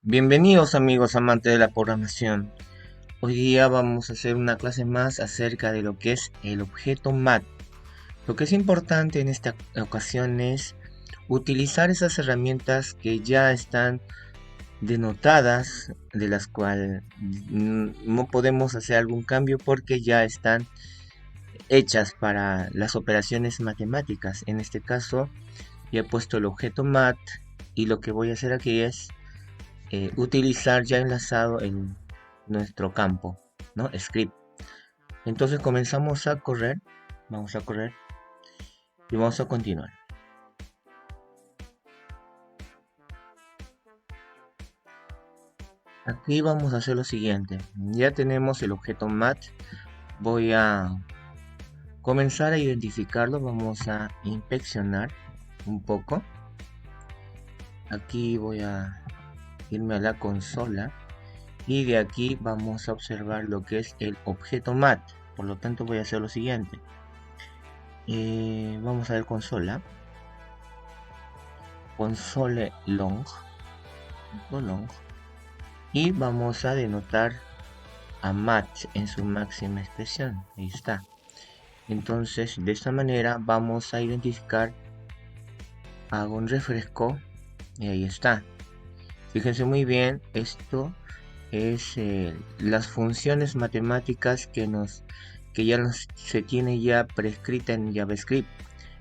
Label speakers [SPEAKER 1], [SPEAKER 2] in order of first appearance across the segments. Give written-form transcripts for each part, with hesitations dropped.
[SPEAKER 1] Bienvenidos amigos amantes de la programación. Hoy día vamos a hacer una clase más acerca de lo que es el objeto mat. Lo que es importante en esta ocasión es utilizar esas herramientas que ya están denotadas, de las cuales no podemos hacer algún cambio porque ya están hechas para las operaciones matemáticas. En este caso, ya he puesto el objeto mat y lo que voy a hacer aquí es utilizar ya enlazado en nuestro campo, ¿no? Script. Entonces comenzamos a correr, vamos a correr y vamos a continuar. Aquí vamos a hacer lo siguiente. Ya tenemos el objeto mat. Voy a comenzar a identificarlo. Vamos a inspeccionar un poco. Aquí voy a irme a la consola y de aquí vamos a observar lo que es el objeto mat. Por lo tanto voy a hacer lo siguiente. Vamos a ver consola. Console long, y vamos a denotar a match en su máxima expresión. Ahí está. Entonces de esta manera vamos a identificar, hago un refresco y ahí está. Fíjense muy bien, esto es las funciones matemáticas que ya se tiene ya prescrita en JavaScript.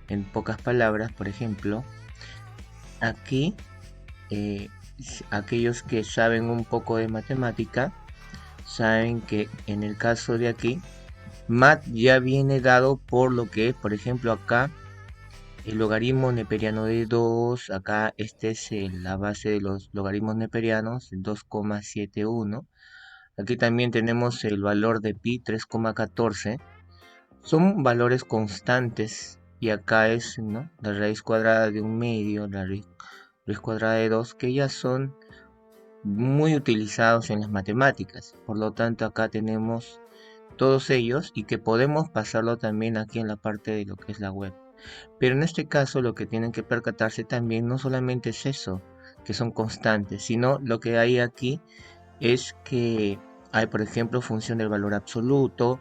[SPEAKER 1] En pocas palabras, por ejemplo, aquí eh, aquellos que saben un poco de matemática saben que en el caso de aquí mat ya viene dado por lo que, por ejemplo, acá el logaritmo neperiano de 2, acá este es la base de los logaritmos neperianos, 2,71. Aquí también tenemos el valor de pi, 3,14. Son valores constantes y acá es, ¿no?, la raíz cuadrada de un medio, la raíz cuadrada de 2, que ya son muy utilizados en las matemáticas. Por lo tanto, acá tenemos todos ellos y que podemos pasarlo también aquí en la parte de lo que es la web. Pero en este caso lo que tienen que percatarse también no solamente es eso, que son constantes, sino lo que hay aquí es que hay, por ejemplo, función del valor absoluto,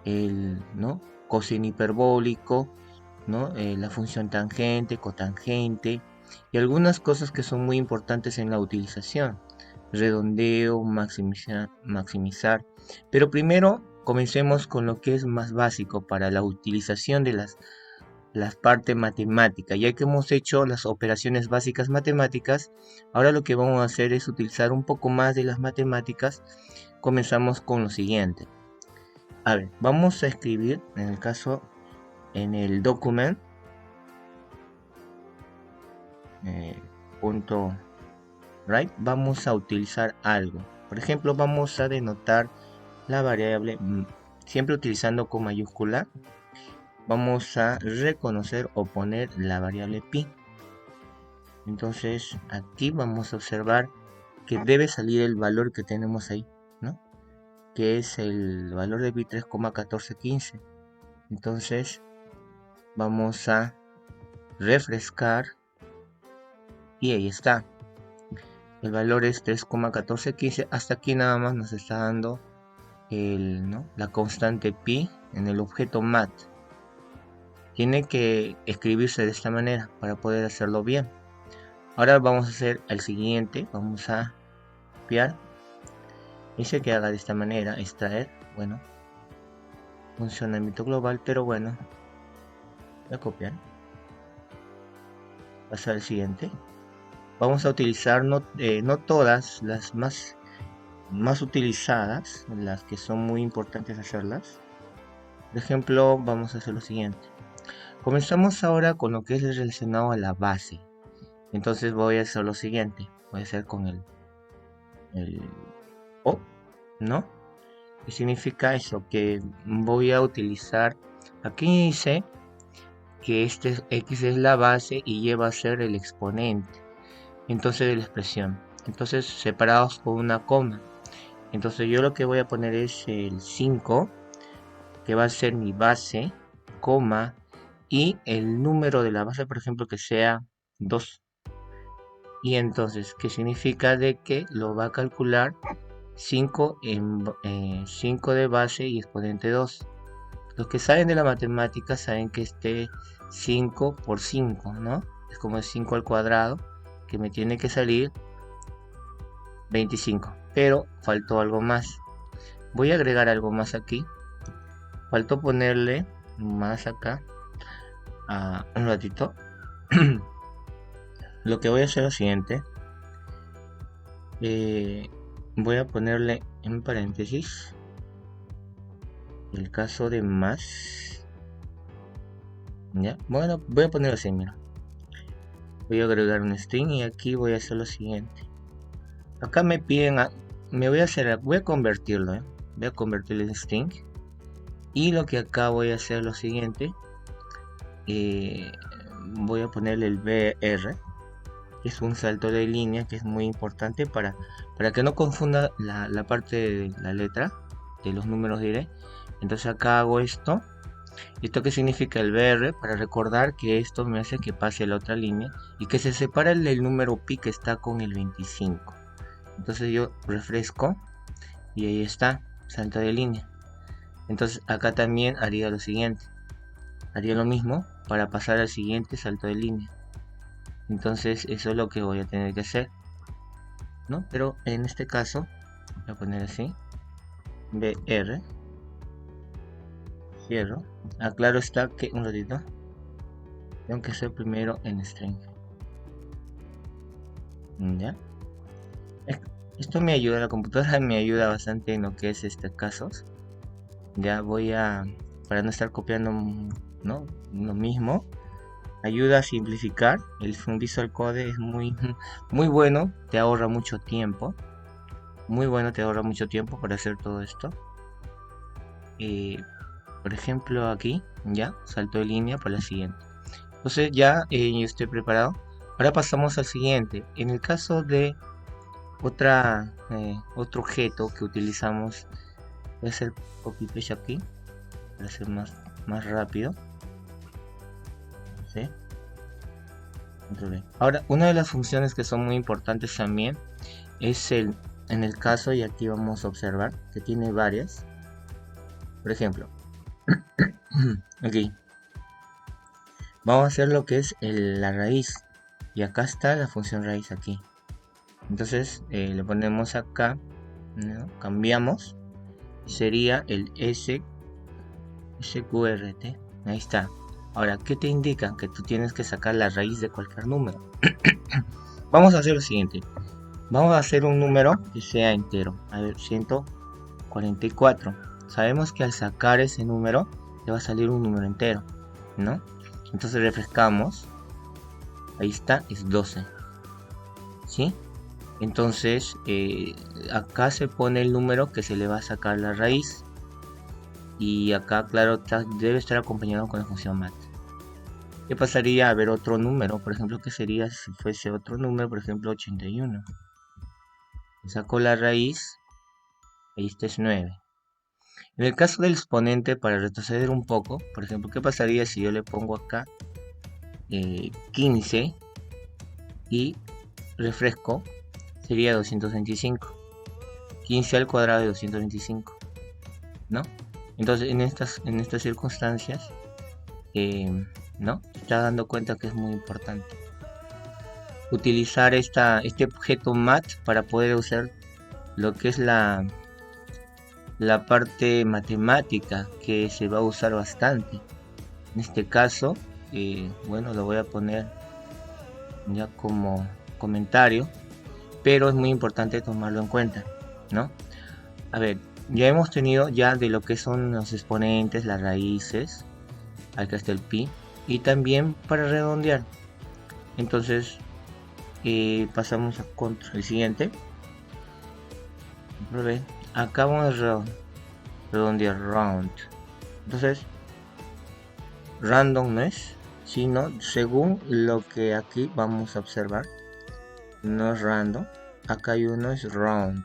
[SPEAKER 1] el, ¿no?, coseno hiperbólico, ¿no?, la función tangente, cotangente y algunas cosas que son muy importantes en la utilización. Redondeo, maximizar. Pero primero comencemos con lo que es más básico para la utilización de las partes matemáticas. Ya que hemos hecho las operaciones básicas matemáticas, ahora lo que vamos a hacer es utilizar un poco más de las matemáticas. Comenzamos con lo siguiente. A ver, vamos a escribir, en el caso, en el document, punto right, vamos a utilizar algo. Por ejemplo, vamos a denotar la variable, siempre utilizando con mayúscula, vamos a reconocer o poner la variable pi. Entonces aquí vamos a observar que debe salir el valor que tenemos ahí, ¿no?, que es el valor de pi, 3,1415. Entonces vamos a refrescar y ahí está. El valor es 3,1415. Hasta aquí nada más nos está dando la constante pi en el objeto mat. Tiene que escribirse de esta manera para poder hacerlo bien. Ahora vamos a hacer el siguiente. Vamos a copiar. Dice que haga de esta manera, extraer. Bueno, funcionamiento global, pero bueno, voy a copiar. Pasar al siguiente. Vamos a utilizar no todas las más utilizadas, las que son muy importantes hacerlas. Por ejemplo, vamos a hacer lo siguiente. Comenzamos ahora con lo que es relacionado a la base. Entonces voy a hacer lo siguiente. Voy a hacer con el O, ¿no? ¿Qué significa eso? Que voy a utilizar, aquí dice que este X es la base y Y va a ser el exponente, entonces, de la expresión. Entonces separados por una coma. Entonces yo lo que voy a poner es el 5, que va a ser mi base, coma, y el número de la base, por ejemplo, que sea 2. Y entonces, ¿qué significa? De que lo va a calcular 5 de base y exponente 2. Los que saben de la matemática saben que 5 por 5, ¿no? Es como el 5 al cuadrado, que me tiene que salir 25. Pero faltó algo más. Voy a agregar algo más aquí. Faltó ponerle más acá. Un ratito. Lo que voy a hacer es lo siguiente. Voy a ponerle en paréntesis el caso de más. ¿Ya? Bueno, voy a ponerlo así, mira. Voy a agregar un string y aquí voy a hacer lo siguiente. Acá me piden, voy a convertirlo, voy a convertirlo en string. Y lo que acá voy a hacer lo siguiente. Voy a ponerle el BR, que es un salto de línea que es muy importante para que no confunda la parte de la letra de los números, diré. Entonces acá hago esto. ¿Esto qué significa el BR? Para recordar que esto me hace que pase la otra línea y que se separa el número pi que está con el 25. Entonces yo refresco y ahí está, salto de línea. Entonces acá también haría lo siguiente. Haría lo mismo para pasar al siguiente salto de línea. Entonces eso es lo que voy a tener que hacer, ¿no? Pero en este caso voy a poner así, BR, cierro. Claro está que, un ratito, tengo que hacer primero en string. ¿Ya? Esto me ayuda, la computadora me ayuda bastante en lo que es casos. Ya voy a, para no estar copiando, ¿no?, lo mismo, ayuda a simplificar. Un Visual Code es muy bueno, te ahorra mucho tiempo. Muy bueno, te ahorra mucho tiempo para hacer todo esto. Por ejemplo aquí, ya, salto de línea para la siguiente. Entonces ya yo estoy preparado. Ahora pasamos al siguiente. En el caso de otro objeto que utilizamos, voy a hacer copy paste aquí para hacer más rápido. ¿Sí? Ahora, una de las funciones que son muy importantes también es en el caso, y aquí vamos a observar que tiene varias. Por ejemplo, aquí vamos a hacer lo que es la raíz, y acá está la función raíz aquí. Entonces le ponemos acá, ¿no? Cambiamos, sería el sqrt. Ahí está. Ahora, ¿qué te indica? Que tú tienes que sacar la raíz de cualquier número. Vamos a hacer lo siguiente. Vamos a hacer un número que sea entero. A ver, 144. Sabemos que al sacar ese número te va a salir un número entero, ¿no? Entonces refrescamos. Ahí está, es 12. ¿Sí? Entonces acá se pone el número que se le va a sacar la raíz. Y acá, claro, debe estar acompañado con la función mat. ¿Qué pasaría a ver otro número? Por ejemplo, ¿qué sería si fuese otro número? Por ejemplo, 81. Saco la raíz. Ahí está, es 9. En el caso del exponente, para retroceder un poco, por ejemplo, ¿qué pasaría si yo le pongo acá 15 y refresco? Sería 225. 15 al cuadrado de 225, ¿no? Entonces, en estas circunstancias, ¿no? Te estás dando cuenta que es muy importante utilizar este objeto mat para poder usar lo que es la parte matemática, que se va a usar bastante. En este caso, bueno, lo voy a poner ya como comentario, pero es muy importante tomarlo en cuenta, ¿no? A ver, ya hemos tenido ya de lo que son los exponentes, las raíces, acá está el pi, y también para redondear. Entonces pasamos a el siguiente. Acá vamos a redondear round. Entonces random no es, sino según lo que aquí vamos a observar. No es random, acá hay uno, es round,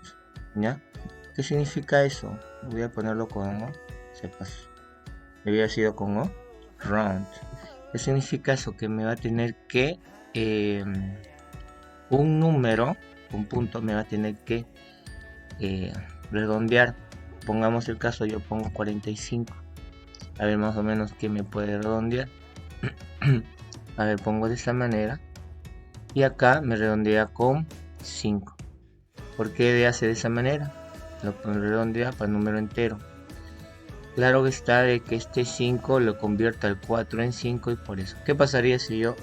[SPEAKER 1] ¿ya? ¿Qué significa eso? Voy a ponerlo con O, sepas, había sido con O, round. ¿Qué significa eso? Que me va a tener que un número, un punto me va a tener que redondear. Pongamos el caso, yo pongo 45. A ver más o menos qué me puede redondear. A ver, pongo de esta manera. Y acá me redondea con 5. ¿Por qué hace de esa manera? Lo redondea para número entero. Claro que está de que este 5 lo convierta al 4 en 5 y por eso. ¿Qué pasaría si yo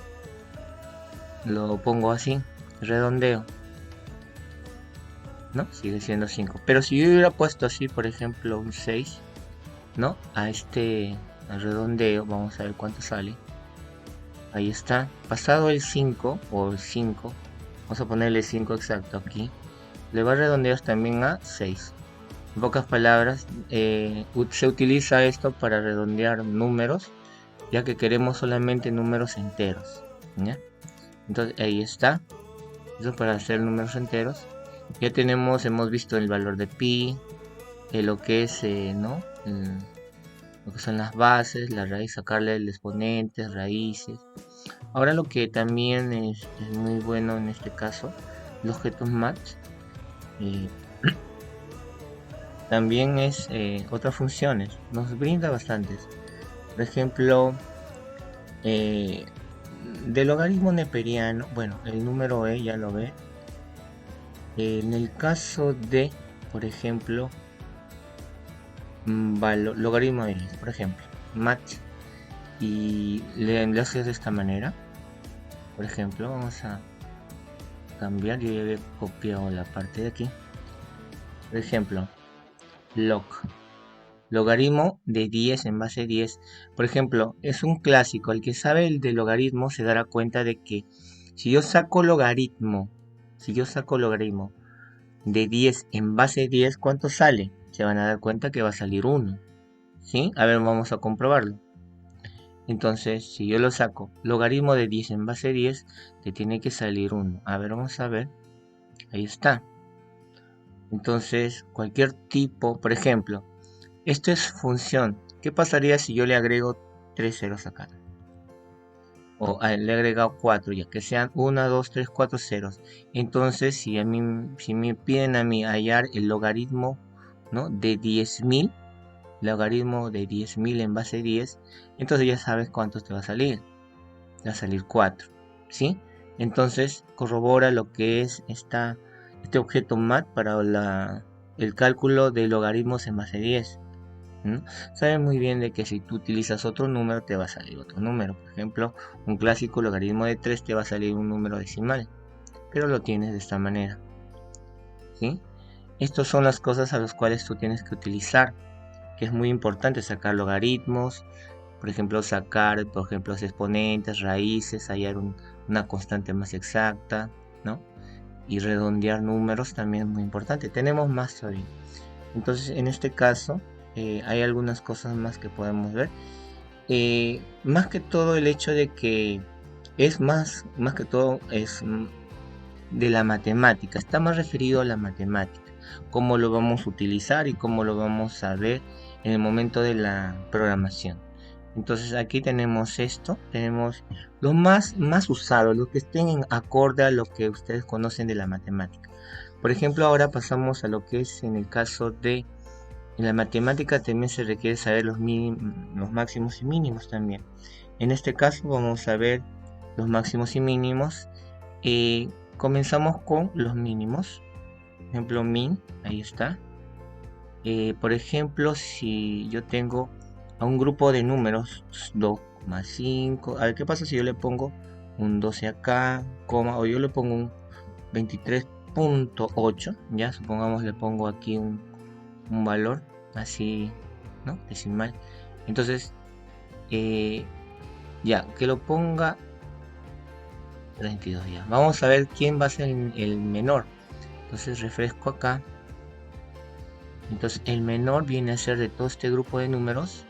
[SPEAKER 1] lo pongo así? Redondeo. ¿No? Sigue siendo 5. Pero si yo hubiera puesto así, por ejemplo, un 6, ¿no? A este redondeo, vamos a ver cuánto sale. Ahí está. Pasado el 5 o el 5, vamos a ponerle 5 exacto aquí. Le va a redondear también a 6. En pocas palabras, se utiliza esto para redondear números, ya que queremos solamente números enteros, ¿ya? Entonces ahí está. Eso es para hacer números enteros. Ya hemos visto el valor de pi, lo que es, ¿no? Lo que son las bases, la raíz, sacarle el exponente, raíces. Ahora lo que también es muy bueno en este caso, los objetos match, eh, también es otras funciones, nos brinda bastantes. Por ejemplo, eh, del logaritmo neperiano, bueno, el número e ya lo ve. En el caso de, por ejemplo, logaritmo de x, por ejemplo, match, y le haces de esta manera. Por ejemplo, vamos a cambiar, yo ya había copiado la parte de aquí. Por ejemplo, log, logaritmo de 10 en base 10. Por ejemplo, es un clásico, el que sabe el de logaritmo se dará cuenta de que si yo saco logaritmo, de 10 en base 10, ¿cuánto sale? Se van a dar cuenta que va a salir 1. ¿Sí? A ver, vamos a comprobarlo. Entonces, si yo lo saco, logaritmo de 10 en base 10, te tiene que salir 1. A ver, vamos a ver. Ahí está. Entonces, cualquier tipo, por ejemplo, esto es función. ¿Qué pasaría si yo le agrego 3 ceros acá? O le he agregado 4, ya que sean 1, 2, 3, 4 ceros. Entonces, si me piden a mí hallar el logaritmo, ¿no? de 10.000, logaritmo de 10.000 en base 10, entonces ya sabes cuántos te va a salir. Te va a salir 4, ¿sí? Entonces, corrobora lo que es este objeto mat para el cálculo de logaritmos en base 10. Sabes muy bien de que si tú utilizas otro número te va a salir otro número. Por ejemplo, un clásico logaritmo de 3 te va a salir un número decimal, pero lo tienes de esta manera, ¿sí? Estas son las cosas a las cuales tú tienes que utilizar, que es muy importante sacar logaritmos, por ejemplo sacar los exponentes, raíces, hallar una constante más exacta, ¿no? Y redondear números también es muy importante. Tenemos más todavía. Entonces, en este caso, hay algunas cosas más que podemos ver. Más que todo el hecho de que es más que todo es de la matemática, está más referido a la matemática, cómo lo vamos a utilizar y cómo lo vamos a ver en el momento de la programación. Entonces aquí tenemos esto, tenemos lo más usado, lo que estén en acorde a lo que ustedes conocen de la matemática. Por ejemplo, ahora pasamos a lo que es en el caso de en la matemática también se requiere saber los máximos y mínimos también. En este caso vamos a ver los máximos y mínimos. Comenzamos con los mínimos. Por ejemplo, min, ahí está. Por ejemplo, si yo tengo a un grupo de números 2,5, a ver qué pasa si yo le pongo un 12 acá, coma, o yo le pongo un 23.8, ya supongamos le pongo aquí un valor así, ¿no? Decimal. Entonces, ya, que lo ponga 32 ya. Vamos a ver quién va a ser el menor. Entonces refresco acá. Entonces el menor viene a ser de todo este grupo de números.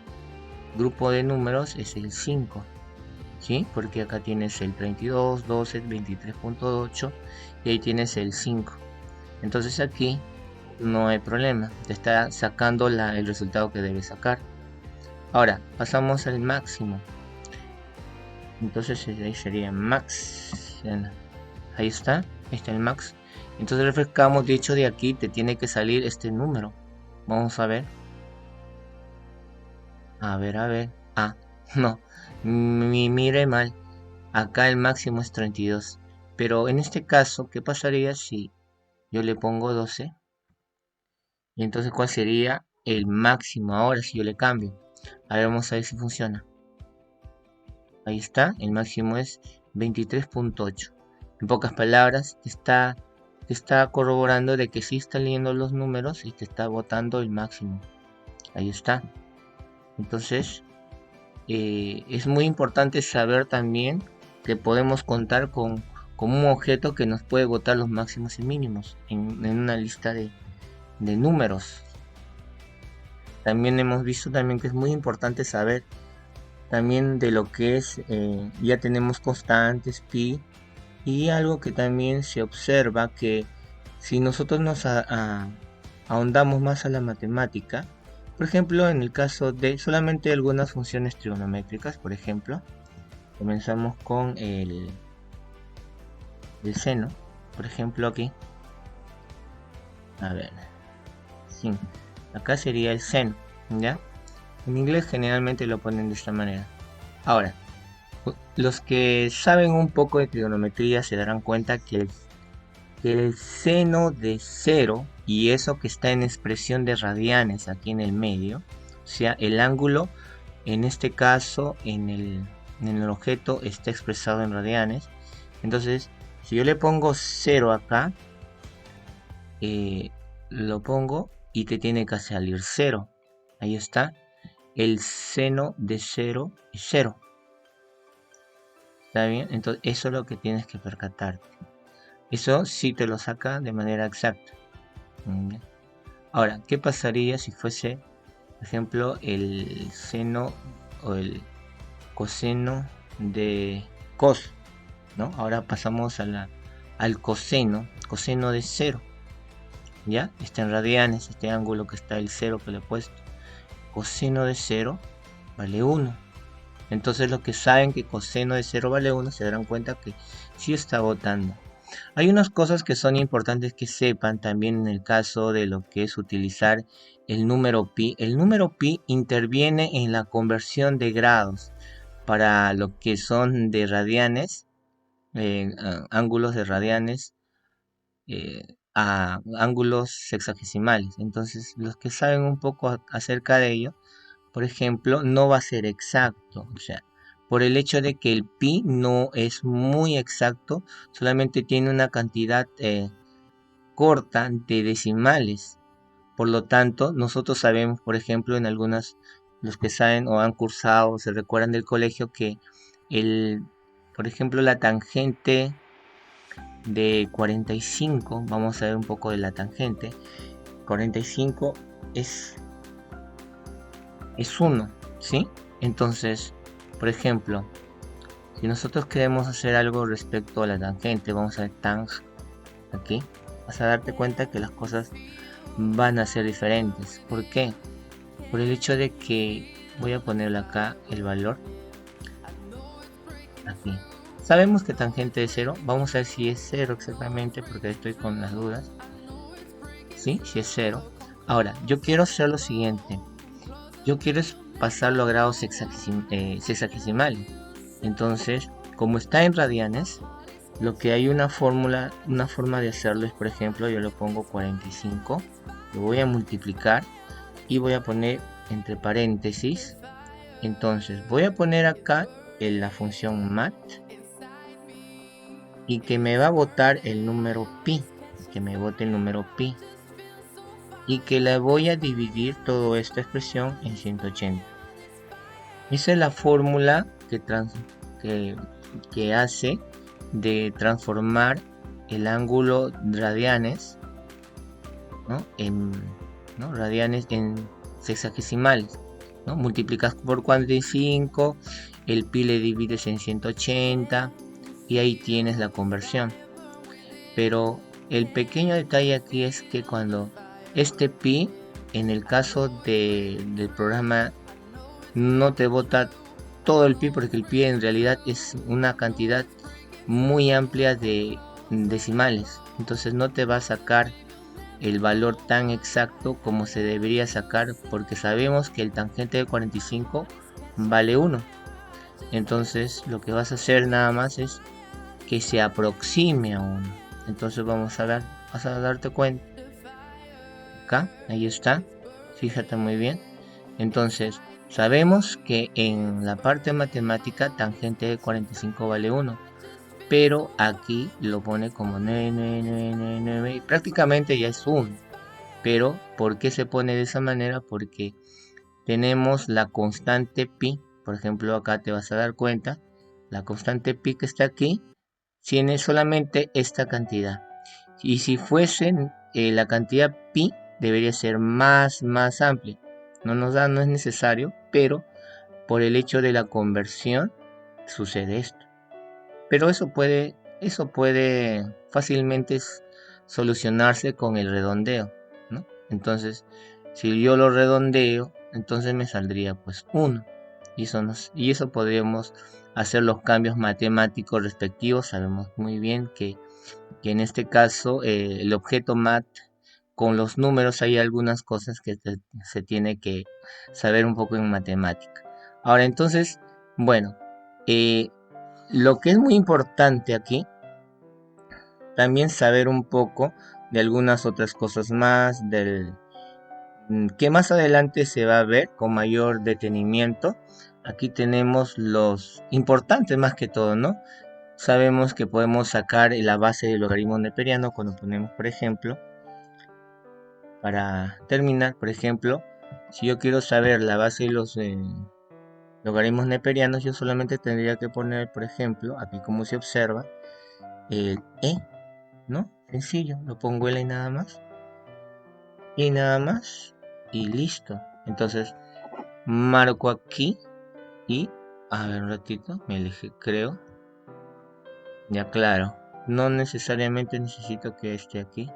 [SPEAKER 1] Grupo de números es el 5. ¿Sí? Porque acá tienes el 32, 12, 23.8 y ahí tienes el 5. Entonces aquí no hay problema. Te está sacando el resultado que debes sacar. Ahora pasamos al máximo. Entonces ahí sería max. Ahí está. Ahí está el max. Entonces refrescamos, de hecho de aquí te tiene que salir este número. Vamos a ver. A ver, a ver. Ah, no. Mire mal. Acá el máximo es 32. Pero en este caso, ¿qué pasaría si yo le pongo 12? Y entonces, ¿cuál sería el máximo ahora si yo le cambio? A ver, vamos a ver si funciona. Ahí está, el máximo es 23.8. En pocas palabras, te está corroborando de que sí está leyendo los números y te está botando el máximo. Ahí está. Entonces, es muy importante saber también que podemos contar con un objeto que nos puede botar los máximos y mínimos en una lista de números. También hemos visto también que es muy importante saber también de lo que es, ya tenemos constantes, pi, y algo que también se observa que si nosotros nos ahondamos más a la matemática, por ejemplo, en el caso de solamente algunas funciones trigonométricas, por ejemplo, comenzamos con el seno, por ejemplo aquí, a ver, sí, acá sería el seno, ¿ya? En inglés generalmente lo ponen de esta manera. Ahora, los que saben un poco de trigonometría se darán cuenta que el seno de cero y eso que está en expresión de radianes aquí en el medio, o sea, el ángulo en este caso en el objeto está expresado en radianes. Entonces, si yo le pongo 0 acá, lo pongo y te tiene que salir 0. Ahí está. El seno de 0 es 0. ¿Está bien? Entonces, eso es lo que tienes que percatarte. Eso sí te lo saca de manera exacta. Bien. Ahora, ¿qué pasaría si fuese, por ejemplo, el seno o el coseno de cos? ¿No? Ahora pasamos al coseno de 0. ¿Ya? Está en radianes, este ángulo que está el 0 que le he puesto. Coseno de 0 vale 1. Entonces los que saben que coseno de 0 vale 1 se darán cuenta que sí está botando. Hay unas cosas que son importantes que sepan también en el caso de lo que es utilizar el número pi. El número pi interviene en la conversión de grados para lo que son de radianes, ángulos de radianes a ángulos sexagesimales. Entonces, los que saben un poco acerca de ello, por ejemplo, no va a ser exacto. O sea, por el hecho de que el pi no es muy exacto, solamente tiene una cantidad corta de decimales. Por lo tanto, nosotros sabemos, por ejemplo, en algunas, los que saben o han cursado, se recuerdan del colegio que el, por ejemplo, la tangente de 45, vamos a ver un poco de la tangente, 45 es, es 1, ¿sí? Entonces, por ejemplo, si nosotros queremos hacer algo respecto a la tangente, vamos a ver tang aquí, vas a darte cuenta que las cosas van a ser diferentes. ¿Por qué? Por el hecho de que voy a ponerle acá el valor aquí. Sabemos que tangente es 0, vamos a ver si es 0 exactamente porque estoy con las dudas. ¿Sí? Si es 0. Ahora, yo quiero hacer lo siguiente. Yo quiero pasarlo a grados sexagesimales. Entonces, como está en radianes, lo que hay una fórmula, una forma de hacerlo es, por ejemplo, yo lo pongo 45, lo voy a multiplicar y voy a poner entre paréntesis. Entonces, voy a poner acá en la función mat y que me va a botar el número pi, que me bote el número pi. Y que la voy a dividir toda esta expresión en 180. Esa es la fórmula que hace de transformar el ángulo radianes, ¿no? Radianes en sexagesimales, ¿no? Multiplicas por 45, el pi le divides en 180 y ahí tienes la conversión. Pero el pequeño detalle aquí es que cuando este pi, en el caso del programa, no te bota todo el pi, porque el pi en realidad es una cantidad muy amplia decimales, entonces no te va a sacar el valor tan exacto como se debería sacar, porque sabemos que el tangente de 45 vale 1. Entonces lo que vas a hacer nada más es que se aproxime a 1. Entonces vas a darte cuenta acá, ahí está, fíjate muy bien. Entonces sabemos que en la parte matemática tangente de 45 vale 1, pero aquí lo pone como 9 y prácticamente ya es 1. Pero ¿por qué se pone de esa manera? Porque tenemos la constante pi. Por ejemplo, acá te vas a dar cuenta, la constante pi que está aquí tiene solamente esta cantidad. Y si fuese la cantidad pi, debería ser más amplia. No es necesario, pero por el hecho de la conversión sucede esto. Pero eso puede fácilmente solucionarse con el redondeo, ¿no? Entonces, si yo lo redondeo, entonces me saldría pues 1. Y eso podríamos hacer los cambios matemáticos respectivos. Sabemos muy bien que en este caso el objeto mat con los números hay algunas cosas que se tiene que saber un poco en matemática. Ahora entonces, bueno, eh, lo que es muy importante aquí, también saber un poco de algunas otras cosas más, que más adelante se va a ver con mayor detenimiento. Aquí tenemos los importantes más que todo, ¿no? Sabemos que podemos sacar la base del logaritmo neperiano cuando ponemos, por ejemplo, para terminar, por ejemplo, si yo quiero saber la base de los logaritmos neperianos, yo solamente tendría que poner, por ejemplo, aquí como se observa, el e, ¿no? Sencillo, lo pongo L y nada más, y listo. Entonces, marco aquí y, a ver un ratito, me elegí, creo, ya claro, no necesariamente necesito que esté aquí,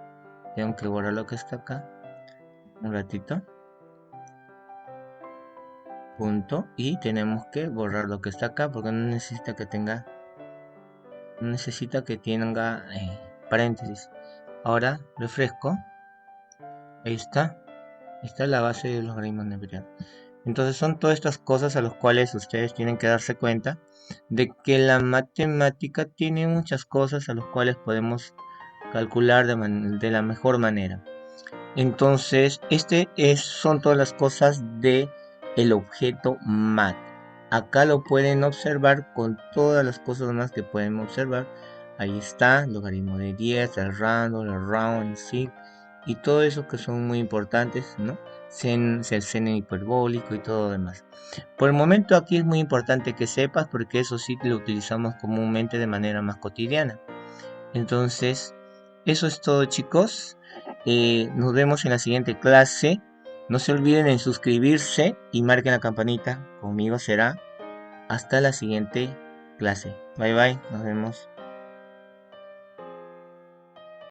[SPEAKER 1] tengo que borrar lo que está acá, un ratito, punto, y tenemos que borrar lo que está acá porque no necesita que tenga paréntesis. Ahora refresco, ahí está la base de los logaritmos neperianos. Entonces son todas estas cosas a las cuales ustedes tienen que darse cuenta de que la matemática tiene muchas cosas a las cuales podemos calcular de la mejor manera. Entonces, son todas las cosas de el objeto mat. Acá lo pueden observar con todas las cosas más que pueden observar. Ahí está, logaritmo de 10, el random, el round, el sig, y todo eso que son muy importantes, ¿no? El seno hiperbólico y todo lo demás. Por el momento aquí es muy importante que sepas porque eso sí lo utilizamos comúnmente de manera más cotidiana. Entonces, eso es todo, chicos. Nos vemos en la siguiente clase. No se olviden en suscribirse y marquen la campanita. Conmigo será hasta la siguiente clase. Bye bye, nos vemos.